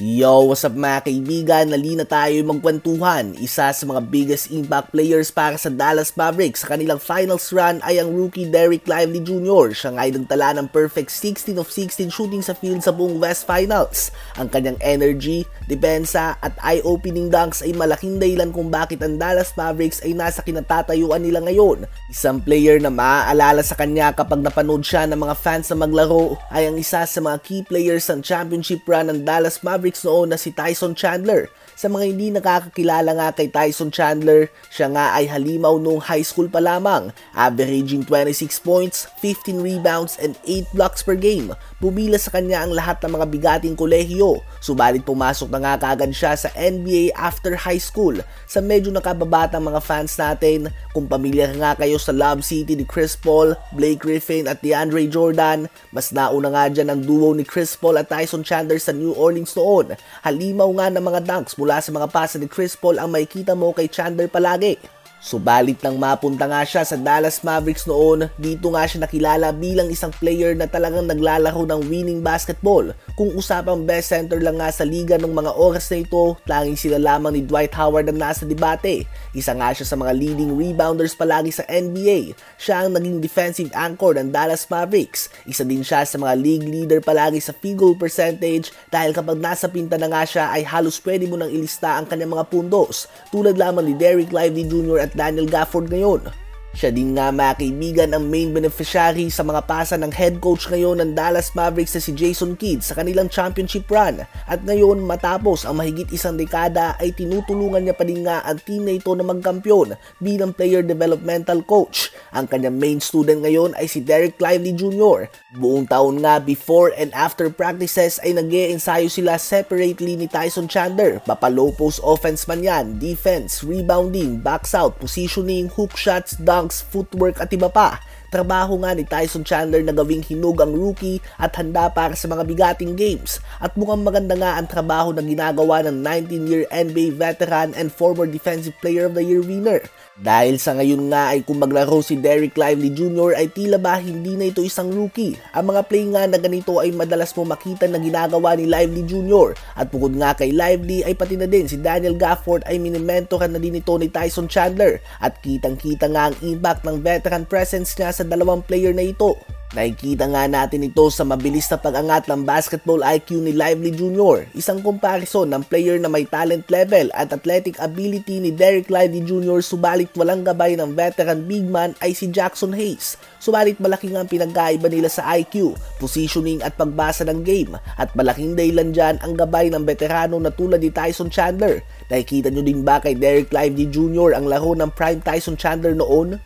Yo, what's up mga kaibigan? Nalina tayo magkwentuhan. Isa sa mga biggest impact players para sa Dallas Mavericks sa kanilang finals run ay ang rookie Dereck Lively Jr. Siya nga ay nagtala ng perfect 16 of 16 shooting sa field sa buong West Finals. Ang kanyang energy, depensa at eye-opening dunks ay malaking dahilan kung bakit ang Dallas Mavericks ay nasa kinatatayuan nila ngayon. Isang player na maaalala sa kanya kapag napanood siya ng mga fans na maglaro ay ang isa sa mga key players ng championship run ng Dallas Mavericks noon na si Tyson Chandler. Sa mga hindi nakakakilala nga kay Tyson Chandler, siya nga ay halimaw noong high school pa lamang, averaging 26 points, 15 rebounds and 8 blocks per game. Bumila sa kanya ang lahat ng mga bigating kolehiyo, subalit pumasok na nga kaagad siya sa NBA after high school. Sa medyo nakababatang mga fans natin, kung pamilyar nga kayo sa Lob City ni Chris Paul, Blake Griffin at DeAndre Jordan, mas nauna nga dyan ang duo ni Chris Paul at Tyson Chandler sa New Orleans noon. Halimaw nga ng mga dunks mula sa mga pasa ni Chris Paul ang makikita mo kay Chandler palagi. Subalit nang mapunta nga siya sa Dallas Mavericks noon, dito nga siya nakilala bilang isang player na talagang naglalaro ng winning basketball. Kung usapang best center lang nga sa liga ng mga oras na ito, tanging sila lamang ni Dwight Howard ang nasa debate. Isa nga siya sa mga leading rebounders palagi sa NBA. Siya ang naging defensive anchor ng Dallas Mavericks. Isa din siya sa mga league leader palagi sa field goal percentage dahil kapag nasa pinta na nga siya ay halos pwede mo nang ilista ang kanyang mga puntos. Tulad lamang ni Dereck Lively Jr. at Daniel Gafford ngayon. Siya din nga mga kaibigan ang main beneficiary sa mga pasa ng head coach ngayon ng Dallas Mavericks na si Jason Kidd sa kanilang championship run. At ngayon matapos ang mahigit isang dekada ay tinutulungan niya pa din nga ang team na ito na magkampiyon bilang player developmental coach. Ang kanyang main student ngayon ay si Dereck Lively Jr. Buong taon nga before and after practices ay nag-e-ensayo sila separately ni Tyson Chandler. Low post offense man yan, defense, rebounding, backs out, positioning, hook shots, dunks, footwork at iba pa. Trabaho nga ni Tyson Chandler na gawing hinog ang rookie at handa para sa mga bigating games. At mukhang maganda nga ang trabaho na ginagawa ng 19-year NBA veteran and former Defensive Player of the Year winner. Dahil sa ngayon nga ay kung maglaro si Dereck Lively Jr. ay tila ba hindi na ito isang rookie. Ang mga play nga na ganito ay madalas mo makita na ginagawa ni Lively Jr. At bukod nga kay Lively ay pati na din si Daniel Gafford ay minimentoran na din ito ni Tyson Chandler. At kitang-kita nga ang impact ng veteran presence niya sa dalawang player na ito. Nakikita nga natin ito sa mabilis na pag-angat ng basketball IQ ni Lively Jr. Isang comparison ng player na may talent level at athletic ability ni Dereck Lively Jr. subalit walang gabay ng veteran big man ay si Jaxson Hayes. Subalit malaki nga ang pinagkaiba nila sa IQ, positioning at pagbasa ng game at malaking dahilan dyan ang gabay ng veterano na tulad ni Tyson Chandler. Nakikita nyo din ba kay Dereck Lively Jr. ang laro ng prime Tyson Chandler noon?